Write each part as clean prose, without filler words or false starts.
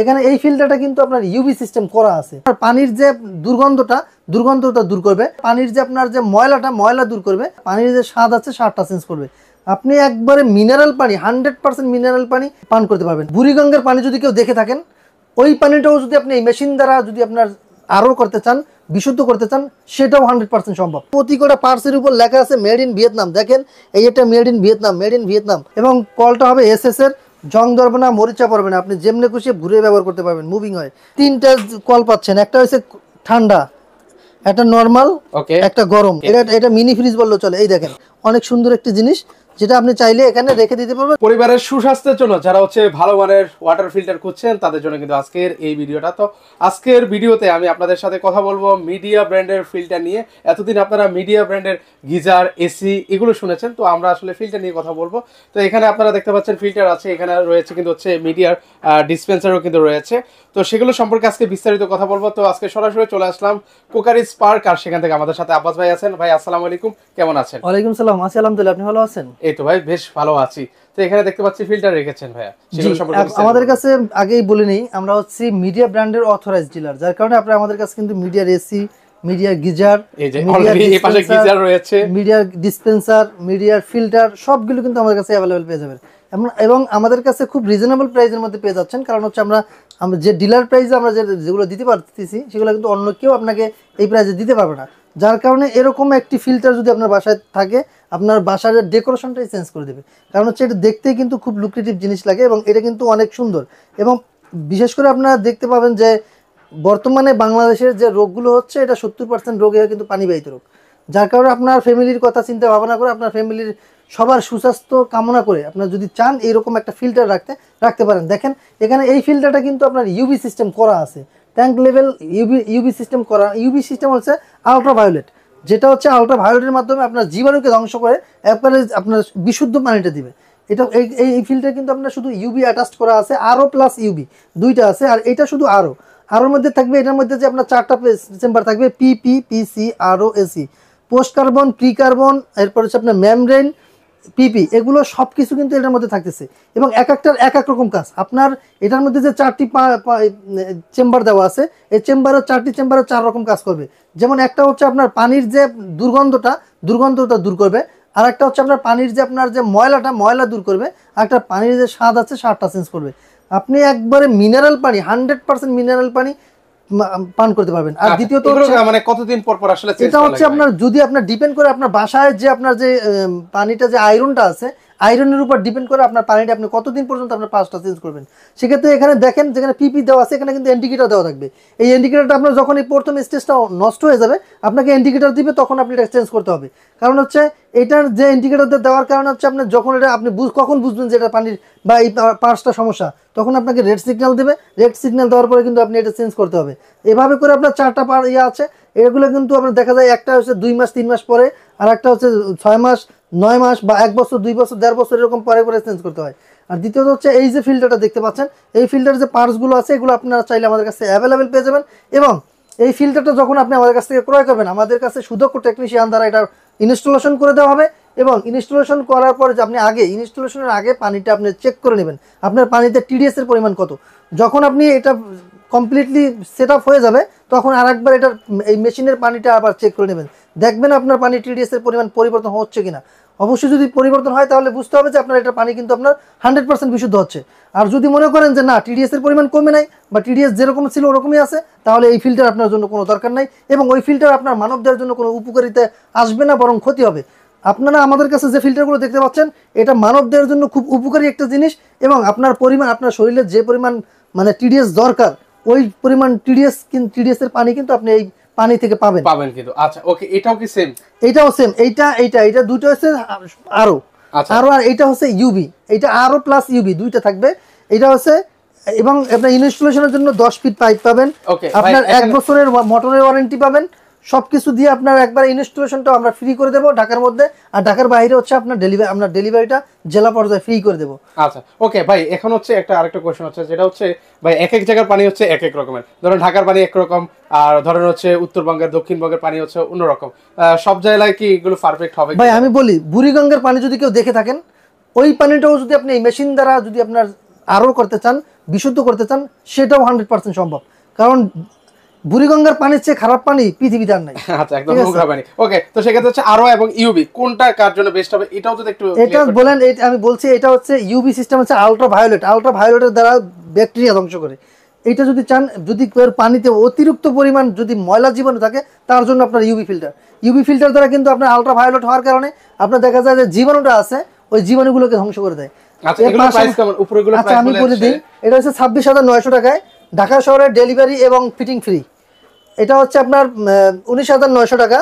এখানে এই ফিল্টারটা কিন্তু আপনার ইউভি সিস্টেম করা আছে। পানির যে দুর্গন্ধটা দূর করবে, পানির যে আপনার যে ময়লা দূর করবে, পানির যে স্বাদ আছে স্বাদটা চেঞ্জ করবে। আপনি একবারে মিনারেল পানি 100% মিনারেল পানি পান করতে পারবেন। বুড়িগঙ্গার পানি যদি কেউ দেখে থাকেন, ওই পানিটাও যদি আপনি এই মেশিন দ্বারা যদি আপনার আরও করতে চান, বিশুদ্ধ করতে চান, সেটাও 100% সম্ভব। প্রতি কটা পার্সের উপর লেখা আছে মেড ইন ভিয়েতনাম। দেখেন এই এটা মেড ইন ভিয়েতনাম। এবং কলটা হবে এসএস এর, জং ধরবে না, মরিচা পড়বে না, আপনি যেমনি খুশি ঘুরে ব্যবহার করতে পারবেন, মুভিং হয়। তিনটা কল পাচ্ছেন, একটা হচ্ছে ঠান্ডা, একটা নর্মাল, একটা গরম। এটা মিনি ফ্রিজ বললেও চলে। এই দেখেন অনেক সুন্দর একটি জিনিস, যেটা আপনি চাইলে এখানে রেখে দিতে পারবেন। পরিবারের সুস্বাস্থ্যের জন্য যারা ভালো মানের ওয়াটার ফিল্টার খুঁজছেন তাদের জন্য কিন্তু আজকের এই ভিডিওটা। তো আজকের ভিডিওতে আমি আপনাদের সাথে কথা বলবো মিডিয়া ব্র্যান্ডের ফিল্টার নিয়ে। এতদিন আপনারা মিডিয়া ব্র্যান্ডের গিজার, এসি এগুলো শুনেছেন, তো আমরা আসলে ফিল্টার নিয়ে কথা বলবো। তো এখানে আপনারা দেখতে পাচ্ছেন ফিল্টার আছে, এখানে রয়েছে কিন্তু মিডিয়ার ডিসপেন্সারও কিন্তু রয়েছে। তো সেগুলো সম্পর্কে আজকে বিস্তারিত কথা বলবো। তো আজকে সরাসরি চলে আসলাম কোকারি স্পার্ক, আর সেখান থেকে আমাদের সাথে আব্বাস ভাই আছেন। ভাই আসসালামু আলাইকুম, কেমন আছেন? ওয়ালাইকুম সালাম, আছি আলহামদুলিল্লাহ, আপনি ভালো আছেন? এই তো ভাই বেশ ভালো আছি। তো এখানে দেখতে পাচ্ছি ফিল্টার রেখেছেন ভাইয়া, সেগুলো সম্পর্কে আমাদের কাছে আগেই বলে নেই, আমরা হচ্ছে মিডিয়া ব্র্যান্ডের অথরাইজড ডিলার, যার কারণে আপনারা আমাদের কাছে কিন্তু মিডিয়ার এসি, মিডিয়ার গিজার, মিডিয়ার ডিসপেন্সার, মিডিয়ার ফিল্টার সবগুলো কিন্তু আমাদের কাছে অ্যাভেলেবেল পেয়ে যাবেন। এবং আমাদের কাছে খুব রিজনেবল প্রাইসের মধ্যে পেয়ে যাচ্ছেন। কারণ হচ্ছে আমরা যে ডিলার প্রাইসে আমরা যেগুলো দিতে পারতেছি, সেগুলো কিন্তু অন্য কেউ আপনাকে এই প্রাইসে দিতে পারবে না। যার কারণে এরকম একটি ফিল্টার যদি আপনার বাসায় থাকে, আপনার বাসার ডেকোরেশনটাই চেঞ্জ করে দেবে। কারণ হচ্ছে এটা দেখতেই কিন্তু খুব লুক্রেটিভ জিনিস লাগে, এবং এটা কিন্তু অনেক সুন্দর। এবং বিশেষ করে আপনারা দেখতে পাবেন যে বর্তমানে বাংলাদেশের যে রোগগুলো হচ্ছে, এটা 70% রোগে কিন্তু পানিবাহিত রোগ। যার কারণে আপনার ফ্যামিলির কথা চিন্তা ভাবনা করে, আপনার ফ্যামিলির সবার সুস্বাস্থ্য কামনা করে আপনার যদি চান এইরকম একটা ফিল্টার রাখতে পারেন। দেখেন এখানে এই ফিল্টারটা কিন্তু আপনার ইউভি সিস্টেম করা আছে, ট্যাঙ্ক লেভেল ইউভি সিস্টেম করা। ইউভি সিস্টেম হচ্ছে আলট্রাভায়োলেট, যেটা হচ্ছে আলট্রাভায়োলেটের মাধ্যমে আপনার জীবাণুকে ধ্বংস করে একবারে আপনার বিশুদ্ধ পানিটা দিবে। এটা এই ফিল্টার কিন্তু আপনার শুধু ইউভি অ্যাটাচ করা আছে, আরও প্লাস ইউভি দুইটা আছে। আর এটা শুধু আরোর মধ্যে থাকবে, এটার মধ্যে যে আপনার 4টা চেম্বার থাকবে, পিপি, পিসি, আরও, AC, post carbon, pre carbon, এরপর হচ্ছে আপনার মেমব্রেন, পিপি, এগুলো সব কিছু কিন্তু এটার মধ্যে থাকতেছে। এবং একটার এক রকম কাজ। আপনার এটার মধ্যে যে 4টি চেম্বার দেওয়া আছে, এই চেম্বারের 4টি চেম্বারে 4 রকম কাজ করবে। যেমন একটা হচ্ছে আপনার পানির যে দুর্গন্ধটা দূর করবে, আর একটা হচ্ছে আপনার পানির যে আপনার যে ময়লা দূর করবে, আর একটা পানির যে স্বাদ আছে স্বাদটা চেঞ্জ করবে। আপনি একবারে মিনারেল পানি 100% মিনারেল পানি পান করতে পারবেন। আর দ্বিতীয়ত মানে কতদিন পর আসলে এটা হচ্ছে আপনার যদি আপনার ডিপেন্ড করে আপনার বাসায় যে আপনার যে পানিটা যে আয়রনটা আছে, আয়রনের উপর ডিপেন্ড করে আপনার পানিটা আপনি কতদিন পর্যন্ত আপনার পাসটা চেঞ্জ করবেন। সেক্ষেত্রে এখানে দেখেন যেখানে পিপি দেওয়া আছে, এখানে কিন্তু ইন্ডিকেটর দেওয়া থাকবে। এই ইন্ডিকেটরটা আপনার যখন এই প্রথম স্টেজটা নষ্ট হয়ে যাবে, আপনাকে ইন্ডিকেটর দিবে, তখন আপনি এটা চেঞ্জ করতে হবে। কারণ হচ্ছে এটার যে ইন্ডিকেটর দেওয়ার কারণে হচ্ছে আপনার যখন এটা আপনি কখন বুঝবেন যে এটা পানির বা এই পার্সটা সমস্যা, তখন আপনাকে রেড সিগন্যাল দেবে। রেড সিগন্যাল দেওয়ার পরে কিন্তু আপনি এটা চেঞ্জ করতে হবে। এভাবে করে আপনার 4টা আছে, এগুলো কিন্তু আপনার দেখা যায় একটা হচ্ছে 2 মাস 3 মাস পরে, আর একটা হচ্ছে 6 মাস 9 মাস বা 1 বছর 2 বছর 1.5 বছর এরকম পরে চেঞ্জ করতে হয়। আর দ্বিতীয়ত হচ্ছে এই যে ফিল্টারটা দেখতে পাচ্ছেন, এই ফিল্টারের যে পার্টসগুলো আছে, এগুলো আপনারা চাইলে আমাদের কাছে অ্যাভেলেবেল পেয়ে যাবেন। এবং এই ফিল্টারটা যখন আপনি আমাদের কাছ থেকে ক্রয় করবেন, আমাদের কাছে সুদক্ষ টেকনিশিয়ান দ্বারা এটা ইনস্টলেশন করে দেওয়া হবে। এবং ইনস্টলেশন করার পরে যে আপনি ইনস্টলেশনের আগে পানিটা আপনি চেক করে নেবেন, আপনার পানিতে টিডিএস এর পরিমাণ কত। যখন আপনি এটা কমপ্লিটলি সেট আপ হয়ে যাবে, তখন আরেকবার এটা এই মেশিনের পানিটা আবার চেক করে নেবেন, দেখবেন আপনার পানি টিডিএস এর পরিমাণ পরিবর্তন হচ্ছে কিনা। অবশ্যই যদি পরিবর্তন হয়, তাহলে বুঝতে হবে যে আপনার এটা পানি কিন্তু আপনার 100% বিশুদ্ধ হচ্ছে। আর যদি মনে করেন যে না, টিডিএস এর পরিমাণ কমে নাই বা টিডিএস যেরকম ছিল ওরকমই আছে, তাহলে এই ফিল্টার আপনার জন্য কোনো দরকার নাই। এবং ওই ফিল্টার আপনার মানবদের জন্য কোনো উপকারিতা আসবে না, বরং ক্ষতি হবে। আপনারা আমাদের কাছে যে ফিল্টারগুলো দেখতে পাচ্ছেন, এটা মানবদের জন্য খুব উপকারী একটা জিনিস। এবং আপনার পরিমাণ, আপনার শরীরে যে পরিমাণ মানে টিডিএস দরকার, ওই পরিমাণ টিডিএস এর পানি কিন্তু আপনি এই পানি থেকে পাবেন কিন্তু। আচ্ছা ওকে, এটাও কি সেম? এটাও সেম। এইটা দুটো হচ্ছে আরো, আর এটা হচ্ছে ইউবি, এটা আরো প্লাস ইউবি দুইটা থাকবে। এটা হচ্ছে, এবং আপনার ইনস্টলেশনের জন্য 10 ফিট পাইপ পাবেন, আপনার 1 বছরের মোটরের ওয়ারেন্টি পাবেন। সবকিছু দিয়ে আপনার একবার ইনস্টলেশনটা আমরা ফ্রি করে দেবো ঢাকার মধ্যে, আর ঢাকার বাইরে হচ্ছে আপনার ডেলিভারিটা জেলা পর্যায়ে ফ্রি করে দেবো। আচ্ছা ওকে ভাই, এখন হচ্ছে আরেকটা কোশ্চেন হচ্ছে, যেটা হচ্ছে ভাই এক জায়গার পানি হচ্ছে এক রকমের। ধরেন ঢাকার পানি একরকম, আর ধরেন হচ্ছে উত্তরবঙ্গের দক্ষিণবঙ্গের পানি হচ্ছে অন্যরকম। সব জায়গায় কি এগুলো পারফেক্ট হবে? ভাই আমি বলি, বুড়িগঙ্গার পানি যদি কেউ দেখে থাকেন, ওই পানিটাও যদি আপনি এই মেশিন দ্বারা যদি আপনার আরও করতে চান, বিশুদ্ধ করতে চান সেটাও 100% সম্ভব, কারণ বুড়িগঙ্গার পানির চেয়ে খারাপ পানি পৃথিবীতে আর নাই। আচ্ছা, একদম নোংরা পানি। ওকে, তো সেক্ষেত্রে হচ্ছে আরো এবং ইউভি কোনটা কার জন্য বেস্ট হবে এটাও যদি একটু এটা বলেন, আমি বলছি এটা হচ্ছে ইউভি সিস্টেম হচ্ছে আলট্রা ভায়োলেটের দ্বারা ব্যাকটেরিয়া ধ্বংস করে। এটা যদি চান, যদি পানিতে অতিরিক্ত পরিমাণ যদি ময়লা জীবাণু থাকে তার জন্য আপনার ইউভি ফিল্টার দ্বারা কিন্তু আপনার আলট্রা ভায়োলেট হওয়ার কারণে আপনার দেখা যায় যে জীবাণুটা আছে ওই জীবাণুগুলোকে ধ্বংস করে দেয়। আচ্ছা, এগুলো প্রাইস কেমন? উপরেগুলো আচ্ছা আমি বলে দিই, এটা হচ্ছে 26,900 টাকায় ঢাকা শহরে ডেলিভারি এবং ফিটিং ফ্রি। এটা হচ্ছে আপনার 19,900 টাকা,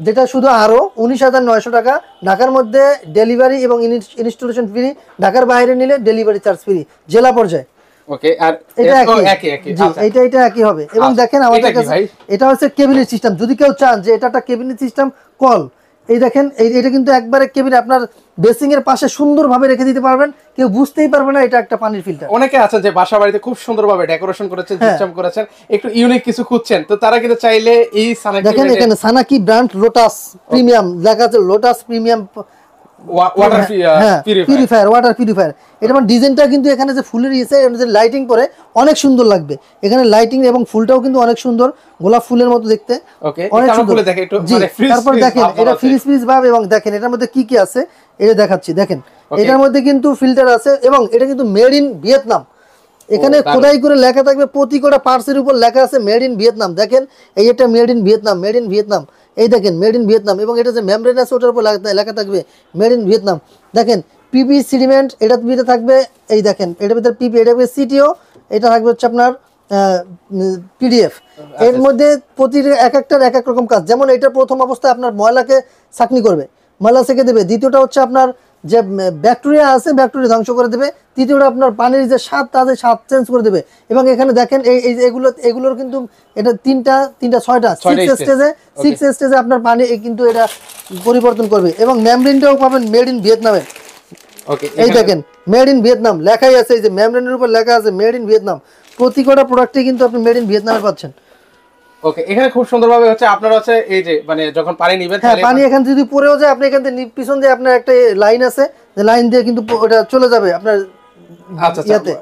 যেটা শুধু আরো 19,900 টাকা। ঢাকার মধ্যে ডেলিভারি এবং ইনস্টলেশন ফ্রি, ঢাকার বাইরে নিলে ডেলিভারি চার্জ ফ্রি জেলা পর্যায়ে। ওকে, আর এটা একই জি, এটা একই হবে। এবং দেখেন আমাদের কাছে এটা হচ্ছে কেবিনেট সিস্টেম, যদি কেউ চান যে এটা একটা কেবিনেট সিস্টেম কল, এই দেখেন এটা কিন্তু একবারে কেবিন আপনার বেসিং এর পাশে সুন্দরভাবে রেখে দিতে পারবেন, কেউ বুঝতেই পারবে না এটা একটা পানির ফিল্টার। অনেকে আছে যে বাসা বাড়িতে খুব সুন্দরভাবে ডেকোরেশন করেছেন, সিস্টেম করেছেন, একটু ইউনিক কিছু খুঁজছেন, তো তারা কিন্তু চাইলে এই সানাকি, দেখেন এখানে সানাকি ব্র্যান্ড লোটাস প্রিমিয়াম লেখা আছে, lotus premium water purifier, water purifier. এটা মানে ডিজাইনটা কিন্তু এখানে যে ফুলের ইসে লাইটিং করে অনেক সুন্দর লাগবে। এখানে লাইটিং এবং ফুলটাও কিন্তু অনেক সুন্দর, গোলাপ ফুলের মতো দেখতে, অনেক সুন্দর। তারপর দেখেন এটা ফ্রিজ ভাব, এবং দেখেন এটার মধ্যে কি কি আছে এটা দেখাচ্ছি। দেখেন এটার মধ্যে কিন্তু ফিল্টার আছে, এবং এটা কিন্তু মেড ইন ভিয়েতনাম। এখানে খোদাই করে লেখা থাকবে, প্রতি কটা পার্টসের উপর লেখা আছে মেড ইন ভিয়েতনাম। দেখেন এই এটা মেড ইন ভিয়েতনাম, এই দেখেন মেড ইন ভিয়েতনাম, এবং এটা যে মেমব্রেন আছে ওটার উপর লেখা থাকবে মেড ইন ভিয়েতনাম। দেখেন পিপি সিডিমেন্ট এটার ভিতরে থাকবে, এই দেখেন এটার ভিতরে পিপি, এটা সিটিও, এটা থাকবে হচ্ছে আপনার পিডিএফ। এর মধ্যে প্রতিটা এক একটার এক এক রকম কাজ। যেমন এটা প্রথম অবস্থায় আপনার ময়লাকে ছাঁকনি করবে, ময়লা সেকে দেবে। দ্বিতীয়টা হচ্ছে আপনার যে ব্যাকটেরিয়া আছে ব্যাকটেরিয়া ধ্বংস করে দেবে। তৃতীয়টা আপনার পানির যে স্বাদ আছে স্বাদ চেঞ্জ করে দেবে। এবং এখানে দেখেন এই এগুলোর কিন্তু এটা ছয়টা সিক্স স্টেজে আপনার পানি কিন্তু এটা পরিবর্তন করবে। এবং মেমব্রেনটাও পাবেন মেড ইন ভিয়েতনামে। এই দেখেন মেড ইন ভিয়েতনাম লেখাই আছে, এই যে মেমব্রেনের উপর লেখা আছে মেড ইন ভিয়েতনাম। প্রতি কটা প্রোডাক্টে কিন্তু আপনি মেড ইন ভিয়েতনামে পাচ্ছেন। ওকে, এখানে খুব সুন্দরভাবে হচ্ছে আপনারা হচ্ছে এই যে মানে যখন পানি নেবেন, হ্যাঁ পানি এখান যদি পড়েও যায় আপনি এখান থেকে পিছন দিয়ে আপনার একটা লাইন আছে, যে লাইন দিয়ে কিন্তু ওটা চলে যাবে আপনার ইয়াতে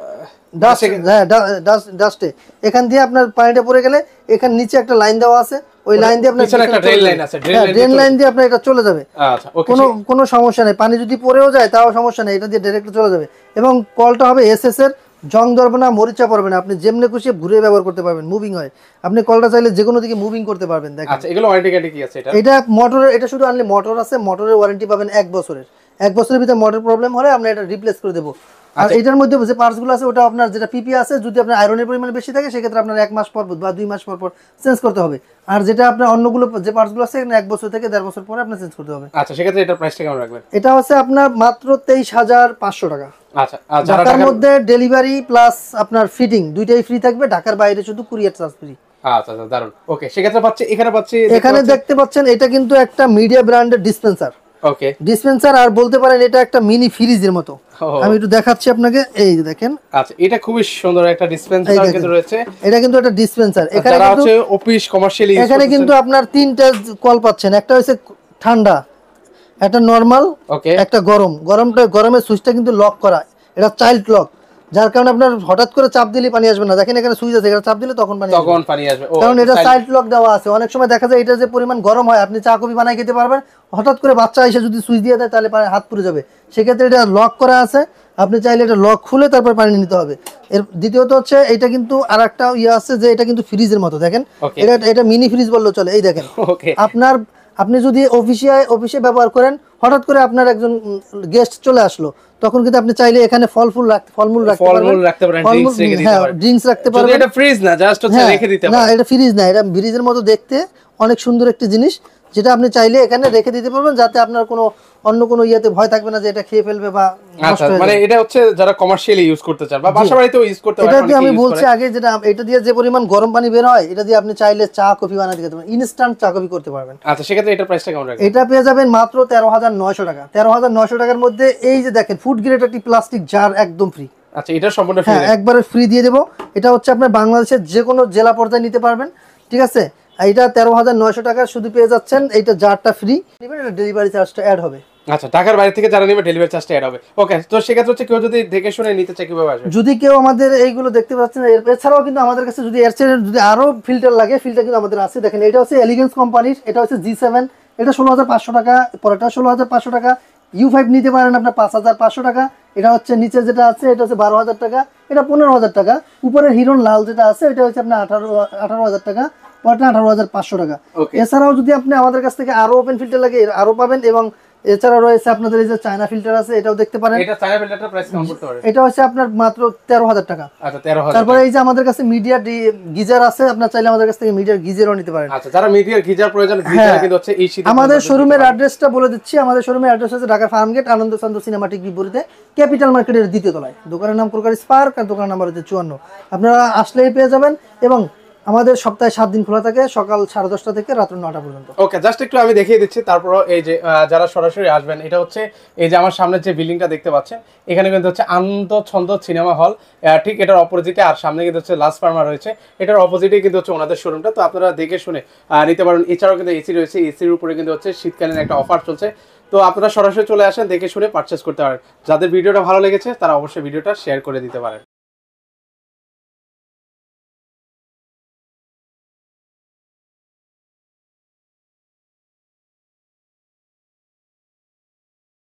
ডাস্টে। এখান দিয়ে আপনার পানিটা পড়ে গেলে এখানে নিচে একটা লাইন দেওয়া আছে, ওই লাইন দিয়ে আপনার একটা ড্রেন লাইন আছে, ড্রেন লাইন দিয়ে আপনার এটা চলে যাবে। আচ্ছা, ওকে, কোনো সমস্যা নেই। পানি যদি পড়েও যায় তাও সমস্যা নেই, এটা দিয়ে ডাইরেক্ট চলে যাবে। এবং কলটা হবে এসএস এর, জং ধরবে না, মরিচা পড়বে না, আপনি যেমনে খুশি ঘুরে ব্যবহার করতে পারবেন, মুভিং হয়। আপনি কলটা চাইলে যে কোনো দিকে মুভিং করতে পারবেন। দেখেন আচ্ছা, এগুলো ওয়ারেন্টি গ্যারান্টি কি আছে? এটা মোটরের, এটা শুধু আনলি মোটর আছে, মোটরের ওয়ারেন্টি পাবেন 1 বছরের। 1 বছরের ভিতরে মোটর প্রবলেম হলে আমরা এটা রিপ্লেস করে দেবো। আর এটার মধ্যে যে পার্টস গুলো আছে ওটা আপনার যেটা পিপি আছে, যদি আপনার আয়রনের পরিমাণ বেশি থাকে সেক্ষেত্রে আপনার 1 মাস পর বা 2 মাস পর চেঞ্জ করতে হবে। আর যেটা আপনার অন্যগুলো যে পার্টস গুলো আছে 1 বছর থেকে 1.5 বছর পরে আপনার চেঞ্জ করতে হবে। আচ্ছা, সেক্ষেত্রে এটার প্রাইসটা কেমন রাখবেন? এটা হচ্ছে আপনার মাত্র 23,500 টাকা। আচ্ছা, ঢাকার মধ্যে ডেলিভারি প্লাস আপনার ফিটিং দুইটাই ফ্রি থাকবে, ঢাকার বাইরে শুধু কুরিয়ার চার্জ ফ্রি। আচ্ছা, দারুন। ওকে, সেক্ষেত্রে এখানে দেখতে পাচ্ছেন এটা কিন্তু একটা মিডিয়া ব্র্যান্ডের ডিসপেন্সার। ওকে, ডিসপেন্সার আর বলতে পারেন এটা একটা মিনি ফ্রিজের মতো। আমি একটু দেখাচ্ছি আপনাকে, এই যে দেখেন। আচ্ছা, এটা খুবই সুন্দর একটা ডিসপেন্সার কিন্তু রয়েছে। এটা কিন্তু একটা ডিসপেন্সার। এখানে হচ্ছে অফিস কমার্শিয়াল ইউজ, এখানে কিন্তু আপনার 3টা কল পাচ্ছেন। একটা হচ্ছে ঠান্ডা, একটা নরমাল, একটা গরমের সুইচটা কিন্তু লক করা, এটা চাইল্ড লক, যার কারণে আপনার হঠাৎ করে চাপ দিলে পানি আসবে না। দেখেন এখানে সুইচ আছে, এটা চাপ দিলে তখন পানি আসবে, কারণ এটা চাইল্ড লক দেওয়া আছে। অনেক সময় দেখা যায় এটা যে পরিমাণ গরম হয়, আপনি চা কফি বানাই খেতে পারবেন, হঠাৎ করে বাচ্চা এসে যদি সুইচ দিয়ে দেয় তাহলে হাত পুড়ে যাবে। সেক্ষেত্রে এটা লক করা আছে, আপনি চাইলে এটা লক খুলে তারপর পানি নিতে হবে। এর দ্বিতীয়ত হচ্ছে এটা কিন্তু আরেকটা আছে যে এটা কিন্তু ফ্রিজের মতো। দেখেন এটা মিনি ফ্রিজ বললেও চলে। এই দেখেন আপনি যদি অফিসে ব্যবহার করেন, হঠাৎ করে আপনার একজন গেস্ট চলে আসলো, তখন কিন্তু আপনি চাইলে এখানে ফলমূল রাখতে পারবেন, ড্রিঙ্কস রাখতে পারবেন। এটা ফ্রিজ না, জাস্ট হচ্ছে রেখে দিতে পারবেন। না, এটা ফ্রিজ না, এটা ফ্রিজের মতো দেখতে অনেক সুন্দর একটা জিনিস, যেটা আপনি চাইলে এখানে রেখে দিতে পারবেন, যাতে আপনার অন্য কোনো ইয়েতে ভয় থাকবে না যে এটা খেয়ে ফেলবে বা নষ্ট হয়ে যাবে। মানে এটা হচ্ছে যারা কমার্শিয়ালি ইউজ করতে চান বা বাসা বাড়িতেও ইউজ করতে পারেন। এটা দিয়ে আমি বলছি আগে, যেটা এটা দিয়ে যে পরিমাণ গরম পানি বের হয়, এটা দিয়ে আপনি চাইলে চা কফি বানাতে পারবেন, ইনস্ট্যান্ট চা কফি করতে পারবেন। আচ্ছা, সেক্ষেত্রে এটার প্রাইসটা কেমন রাখবেন? এটা পেয়ে যাবেন মাত্র 13,900 টাকা। 13,900 টাকার মধ্যে এই যে দেখেন ফুড গ্রেড একটি প্লাস্টিক জার একদম ফ্রি। আচ্ছা, এটা সম্পূর্ণ ফ্রি? হ্যাঁ, একবারে ফ্রি দিয়ে দেবো। এটা হচ্ছে আপনার বাংলাদেশের যে কোনো জেলা পর্যায়ে নিতে পারবেন, ঠিক আছে। এটা 13,900 টাকা শুধু পেয়ে যাচ্ছেন, এইটা জারটা ফ্রি নেবেন, এটা ডেলিভারি চার্জটা অ্যাড হবে। আচ্ছা, ঢাকার বাইরে থেকে যারা নেবে ডেলিভারি চার্জটা এড হবে। ওকে, তো সেক্ষেত্রে হচ্ছে কেউ যদি দেখে শুনে নিতে চায় কিভাবে আসবে? যদি কেউ আমাদের এইগুলো দেখতে পাচ্ছেন, এছাড়াও কিন্তু আমাদের কাছে যদি এর চেয়ে যদি আরো ফিল্টার লাগে, ফিল্টার কিন্তু আমাদের আছে। দেখেন এটা হচ্ছে এলিগেন্স কোম্পানির, এটা হচ্ছে G7, এটা 16,500 টাকা, পরেরটা 16,500 টাকা। U5 নিতে পারেন আপনার 5,500 টাকা। এটা হচ্ছে নিচে যেটা আছে এটা হচ্ছে 12,000 টাকা, এটা 15,000 টাকা। উপরের হিরন লাল যেটা আছে এটা হচ্ছে আপনার 18,000 টাকা, পরেরটা 18,500 টাকা। Okay. এছাড়াও যদি আপনি আমাদের কাছ থেকে আরো ওপেন ফিল্টার লাগে আরো পাবেন। এবং এছাড়াও রয়েছে আপনাদের এই যে চায়না ফিল্টার আছে, এটাও দেখতে পারেন। এটা চায়না ফিল্টারটা প্রাইস কেমন পড়তে পারে? এটা হচ্ছে আপনার মাত্র 13,000 টাকা। আচ্ছা, 13,000। তারপরে এই যে আমাদের কাছে মিডিয়া গিজার আছে, আপনার চাইলে আমাদের কাছ থেকে মিডিয়ার গিজারও নিতে পারেন। আচ্ছা, যারা মিডিয়ার গিজার প্রয়োজন, গিজার কিন্তু হচ্ছে এই শীতে আমাদের শোরুমের অ্যাড্রেসটা বলে দিচ্ছি। আমাদের শোরুমের অ্যাড্রেস হচ্ছে ঢাকা ফার্মগেট, আনন্দ চন্দ্র সিনেমাটিক বিপরীতে, ক্যাপিটাল মার্কেটের দ্বিতীয় তলায়। দোকানের নাম ক্রোকারি স্পার্ক, আর দোকান নাম্বার হচ্ছে 54। আপনারা আসলেই পেয়ে যাবেন। এবং আমাদের সপ্তাহে 7 দিন খোলা থাকে, সকাল 10:30 থেকে রাত 9টা পর্যন্ত। ওকে, জাস্ট একটু আমি দেখিয়ে দিচ্ছি। তারপর এই যে যারা সরাসরি আসবেন, এটা হচ্ছে এই যে আমার সামনে যে বিল্ডিংটা দেখতে পাচ্ছেন, এখানে কিন্তু হচ্ছে আনন্দ ছন্দ সিনেমা হল, ঠিক এটার অপোজিটে। আর সামনে কিন্তু হচ্ছে লাস্ট ফার্মা রয়েছে, এটার অপোজিটে কিন্তু হচ্ছে ওনাদের শোরুমটা। তো আপনারা দেখে শুনে নিতে পারেন। এছাড়াও কিন্তু এসি রয়েছে, এসির উপরে কিন্তু হচ্ছে শীতকালীন একটা অফার চলছে। তো আপনারা সরাসরি চলে আসেন, দেখে শুনে পারচেস করতে পারেন। যাদের ভিডিওটা ভালো লেগেছে তারা অবশ্যই ভিডিওটা শেয়ার করে দিতে পারেন।